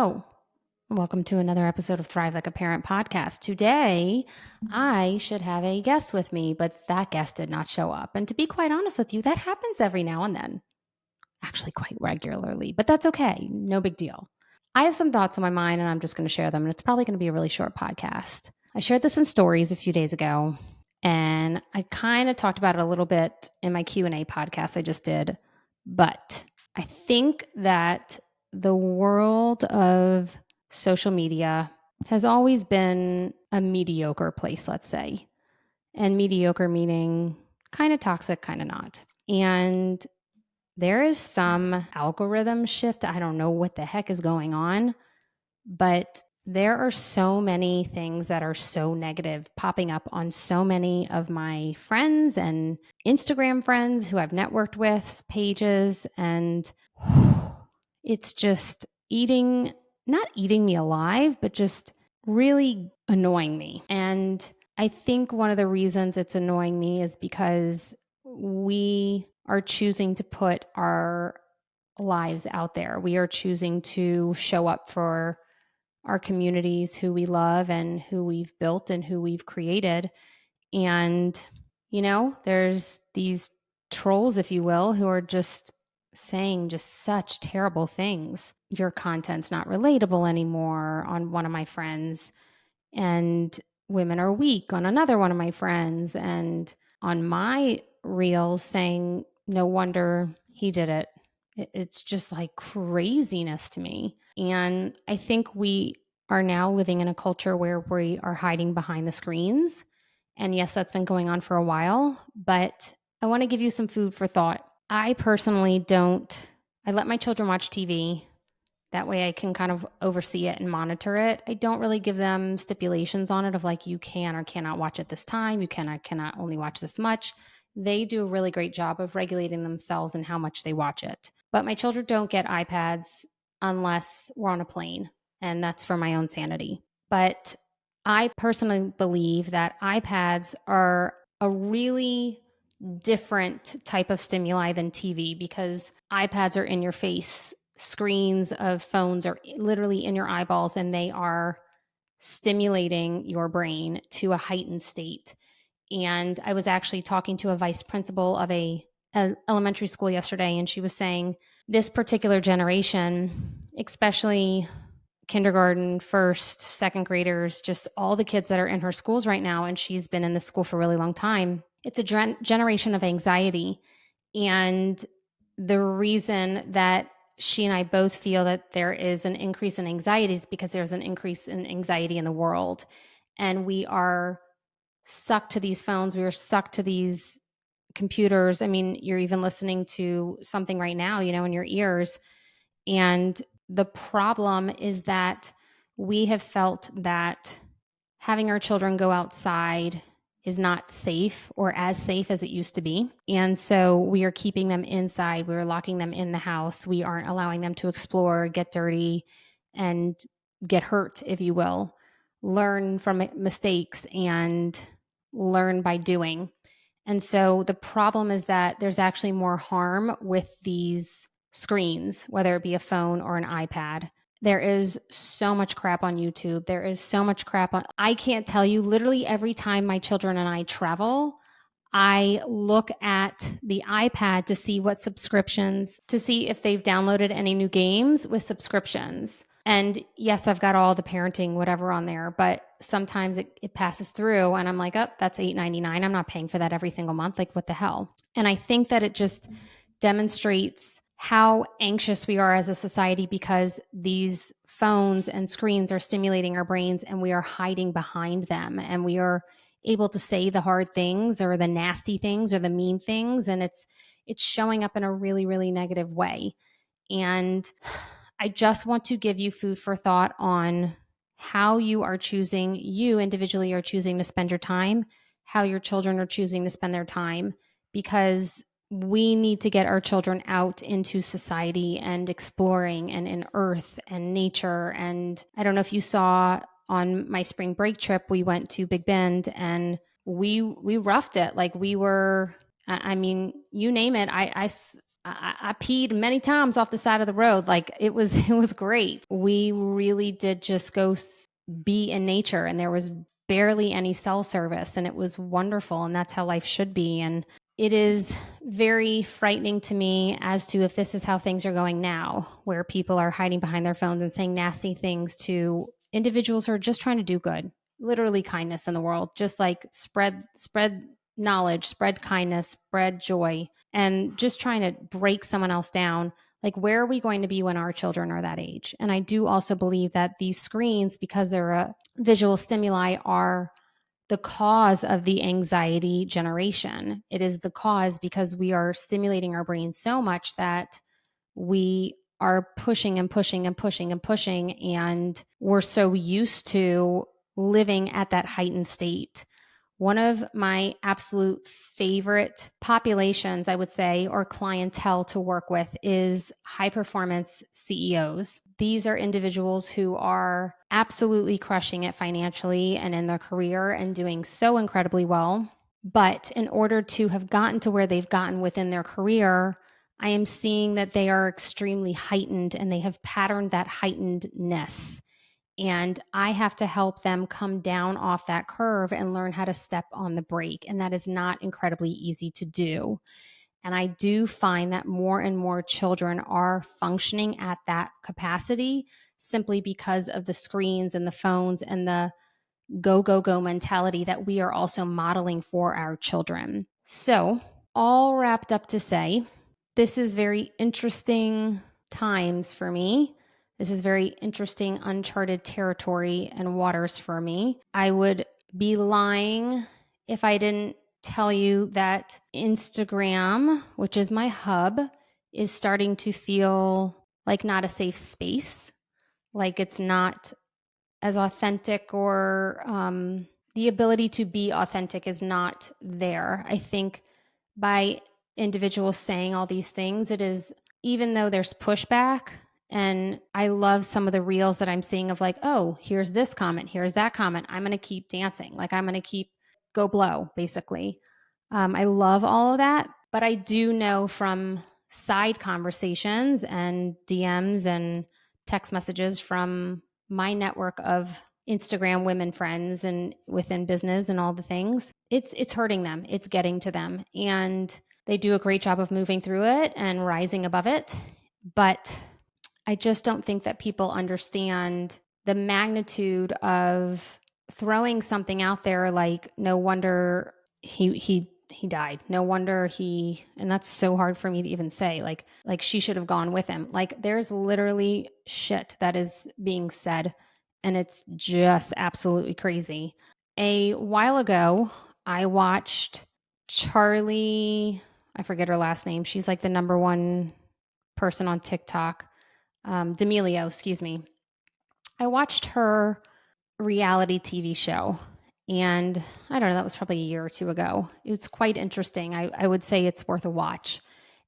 Hello. Welcome to another episode of Thrive Like a Parent podcast. Today, I should have a guest with me, but that guest did not show up. And to be quite honest with you, that happens every now and then, actually quite regularly, but that's okay. No big deal. I have some thoughts on my mind and I'm just going to share them. And it's probably going to be a really short podcast. I shared this in stories a few days ago, and I kind of talked about it a little bit in my Q&A podcast I just did. But I think that the world of social media has always been a mediocre place, let's say. And mediocre meaning kind of toxic, kind of not. And there is some algorithm shift. I don't know what the heck is going on, but there are so many things that are so negative popping up on so many of my friends and Instagram friends who I've networked with, pages, and it's just not eating me alive, but just really annoying me. And I think one of the reasons it's annoying me is because we are choosing to put our lives out there. We are choosing to show up for our communities, who we love and who we've built and who we've created. And, there's these trolls, if you will, who are just saying just such terrible things. Your content's not relatable anymore on one of my friends, and women are weak on another one of my friends. And on my reels saying, no wonder he did it. It's just like craziness to me. And I think we are now living in a culture where we are hiding behind the screens. And yes, that's been going on for a while, but I want to give you some food for thought. I personally I let my children watch TV. That way I can kind of oversee it and monitor it. I don't really give them stipulations on it of like, you can or cannot watch it this time. You can or cannot only watch this much. They do a really great job of regulating themselves and how much they watch it. But my children don't get iPads unless we're on a plane, and that's for my own sanity. But I personally believe that iPads are a really different type of stimuli than TV, because iPads are in your face. Screens of phones are literally in your eyeballs, and they are stimulating your brain to a heightened state. And I was actually talking to a vice principal of a elementary school yesterday, and she was saying this particular generation, especially kindergarten, first, second graders, just all the kids that are in her schools right now, and she's been in this school for a really long time, it's a generation of anxiety. And the reason that she and I both feel that there is an increase in anxiety is because there's an increase in anxiety in the world. And we are sucked to these phones. We are sucked to these computers. I mean, you're even listening to something right now, in your ears. And the problem is that we have felt that having our children go outside is not safe or as safe as it used to be. And so we are keeping them inside. We're locking them in the house. We aren't allowing them to explore, get dirty, and get hurt, if you will, learn from mistakes and learn by doing. And so the problem is that there's actually more harm with these screens, whether it be a phone or an iPad. There is so much crap on YouTube. There is so much crap on, I can't tell you, literally every time my children and I travel, I look at the iPad to see what subscriptions, to see if they've downloaded any new games with subscriptions. And yes, I've got all the parenting, whatever on there, but sometimes it passes through and I'm like, oh, that's $8.99. I'm not paying for that every single month. Like, what the hell? And I think that it just demonstrates how anxious we are as a society, because these phones and screens are stimulating our brains and we are hiding behind them, and we are able to say the hard things or the nasty things or the mean things, and it's showing up in a really, really negative way. And I just want to give you food for thought on how you individually are choosing to spend your time, how your children are choosing to spend their time, because we need to get our children out into society and exploring and in earth and nature. And I don't know if you saw on my spring break trip, we went to Big Bend and we roughed it. Like, we were, I mean, you name it. I peed many times off the side of the road. Like it was, it was great. We really did just be in nature, and there was barely any cell service, and it was wonderful. And that's how life should be. And it is very frightening to me as to if this is how things are going now, where people are hiding behind their phones and saying nasty things to individuals who are just trying to do good, literally kindness in the world, just like spread knowledge, spread kindness, spread joy, and just trying to break someone else down. Like, where are we going to be when our children are that age? And I do also believe that these screens, because they're a visual stimuli, are the cause of the anxiety generation. It is the cause because we are stimulating our brain so much that we are pushing and pushing and pushing and pushing, and we're so used to living at that heightened state. One of my absolute favorite populations, I would say, or clientele to work with is high performance CEOs. These are individuals who are absolutely crushing it financially and in their career and doing so incredibly well. But in order to have gotten to where they've gotten within their career, I am seeing that they are extremely heightened, and they have patterned that heightenedness. And I have to help them come down off that curve and learn how to step on the brake. And that is not incredibly easy to do. And I do find that more and more children are functioning at that capacity simply because of the screens and the phones and the go, go, go mentality that we are also modeling for our children. So, all wrapped up to say, this is very interesting times for me. This is very interesting, uncharted territory and waters for me. I would be lying if I didn't tell you that Instagram, which is my hub, is starting to feel like not a safe space, like it's not as authentic, or the ability to be authentic is not there. I think by individuals saying all these things, it is, even though there's pushback, and I love some of the reels that I'm seeing of like, oh, here's this comment, here's that comment. I'm going to keep dancing. Like, I'm going to keep go blow, basically. I love all of that. But I do know from side conversations and DMs and text messages from my network of Instagram women friends and within business and all the things, it's hurting them. It's getting to them. And they do a great job of moving through it and rising above it. But I just don't think that people understand the magnitude of throwing something out there like, no wonder he died. No wonder and that's so hard for me to even say, like she should have gone with him. Like, there's literally shit that is being said, and it's just absolutely crazy. A while ago, I watched Charlie, I forget her last name. She's like the number one person on TikTok. D'Amelio, excuse me. I watched her reality TV show, and I don't know, that was probably a year or two ago. It's quite interesting. I would say it's worth a watch.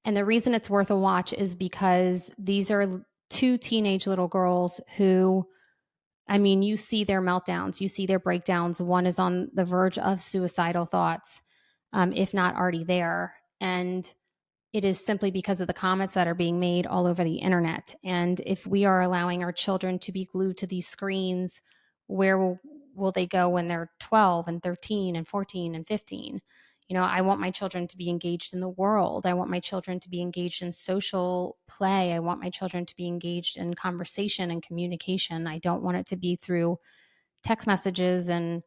And the reason it's worth a watch is because these are two teenage little girls who, I mean, you see their meltdowns, you see their breakdowns. One is on the verge of suicidal thoughts, if not already there. And it is simply because of the comments that are being made all over the internet. And if we are allowing our children to be glued to these screens, where will they go when they're 12 and 13 and 14 and 15? You know, I want my children to be engaged in the world. I want my children to be engaged in social play. I want my children to be engaged in conversation and communication. I don't want it to be through text messages and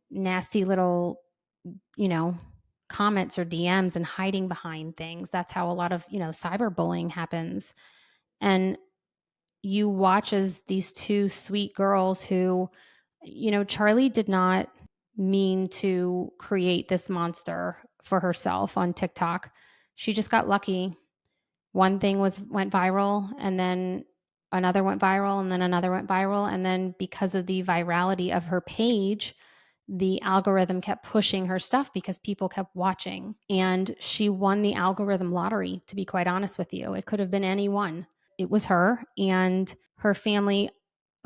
nasty little, you know, comments or DMs and hiding behind things. That's how a lot of, cyberbullying happens. And you watch as these two sweet girls who, Charlie did not mean to create this monster for herself on TikTok. She just got lucky. One thing went viral, and then another went viral, and then another went viral, and then because of the virality of her page, the algorithm kept pushing her stuff because people kept watching, and she won the algorithm lottery, to be quite honest with you. It could have been anyone. It was her, and her family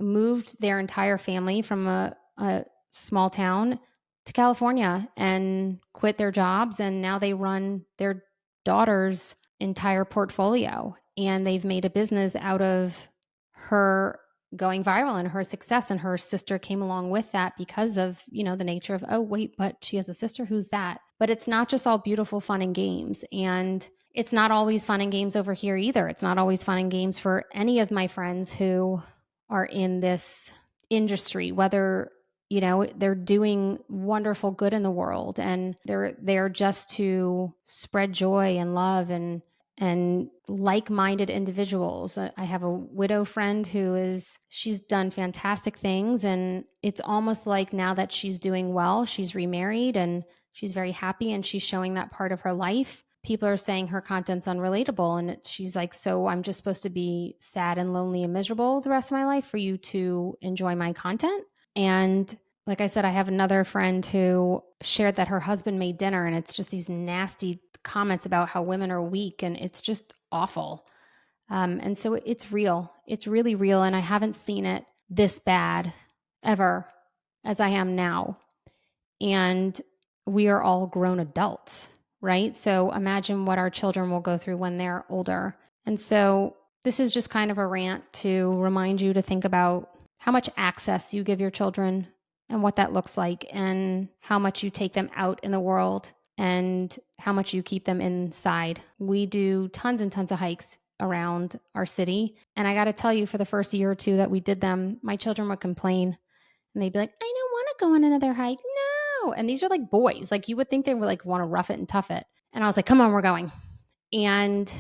moved their entire family from a small town to California and quit their jobs, and now they run their daughter's entire portfolio, and they've made a business out of her going viral and her success. And her sister came along with that because of, the nature of, oh, wait, but she has a sister. Who's that? But it's not just all beautiful fun and games. And it's not always fun and games over here either. It's not always fun and games for any of my friends who are in this industry, whether they're doing wonderful good in the world, and they're just to spread joy and love and like-minded individuals. I have a widow friend she's done fantastic things, and it's almost like now that she's doing well, she's remarried and she's very happy and she's showing that part of her life. People are saying her content's unrelatable, and she's like, so I'm just supposed to be sad and lonely and miserable the rest of my life for you to enjoy my content? And like I said, I have another friend who shared that her husband made dinner, and it's just these nasty comments about how women are weak, and it's just awful. And so it's real. It's really real. And I haven't seen it this bad ever as I am now. And we are all grown adults, right? So imagine what our children will go through when they're older. And so this is just kind of a rant to remind you to think about how much access you give your children and what that looks like, and how much you take them out in the world and how much you keep them inside. We do tons and tons of hikes around our city. And I got to tell you, for the first year or two that we did them, my children would complain and they'd be like, I don't want to go on another hike. No. And these are like boys. Like, you would think they would like want to rough it and tough it. And I was like, come on, we're going. And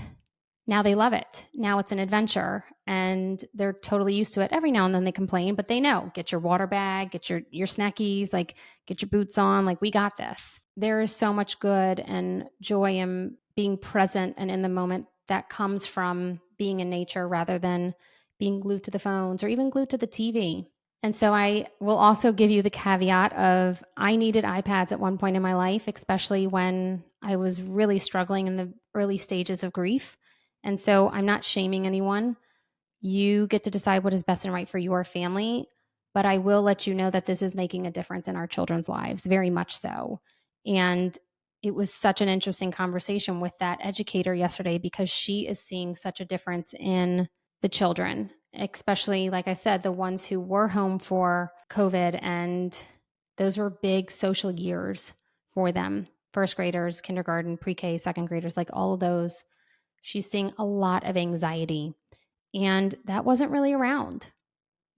now they love it. Now it's an adventure and they're totally used to it. Every now and then they complain, but they know, get your water bag, get your snackies, like get your boots on, like we got this. There is so much good and joy in being present and in the moment that comes from being in nature rather than being glued to the phones or even glued to the TV. And so I will also give you the caveat of, I needed iPads at one point in my life, especially when I was really struggling in the early stages of grief. And so I'm not shaming anyone. You get to decide what is best and right for your family. But I will let you know that this is making a difference in our children's lives, very much so. And it was such an interesting conversation with that educator yesterday, because she is seeing such a difference in the children, especially, like I said, the ones who were home for COVID. And those were big social years for them. First graders, kindergarten, pre-K, second graders, like all of those. She's seeing a lot of anxiety. And that wasn't really around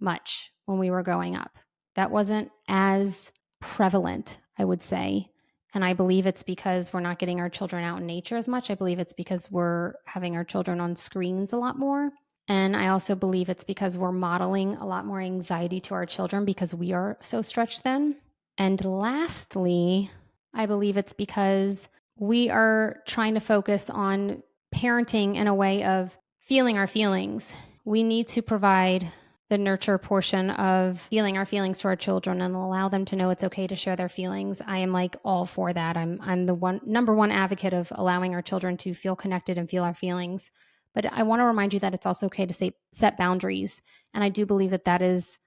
much when we were growing up. That wasn't as prevalent, I would say. And I believe it's because we're not getting our children out in nature as much. I believe it's because we're having our children on screens a lot more. And I also believe it's because we're modeling a lot more anxiety to our children because we are so stretched thin. And lastly, I believe it's because we are trying to focus on parenting in a way of feeling our feelings. We need to provide the nurture portion of feeling our feelings to our children and allow them to know it's okay to share their feelings. I am like all for that. I'm the number one advocate of allowing our children to feel connected and feel our feelings. But I want to remind you that it's also okay to set boundaries. And I do believe that is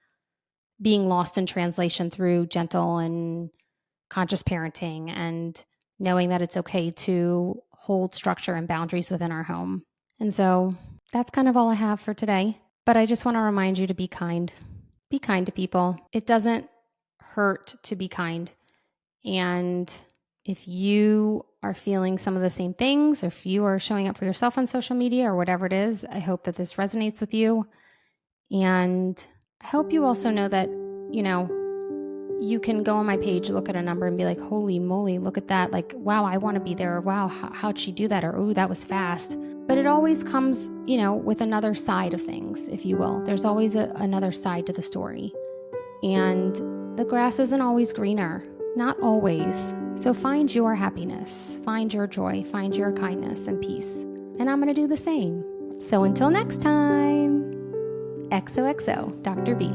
being lost in translation through gentle and conscious parenting and knowing that it's okay to hold structure and boundaries within our home. And so that's kind of all I have for today. But I just want to remind you to be kind. Be kind to people. It doesn't hurt to be kind. And if you are feeling some of the same things, or if you are showing up for yourself on social media or whatever it is, I hope that this resonates with you. And I hope you also know that, you can go on my page, look at a number and be like, holy moly, look at that. Like, wow, I want to be there. Or, wow, how'd she do that? Or, oh, that was fast. But it always comes, with another side of things, if you will. There's always another side to the story. And the grass isn't always greener. Not always. So find your happiness, find your joy, find your kindness and peace. And I'm going to do the same. So until next time, XOXO, Dr. B.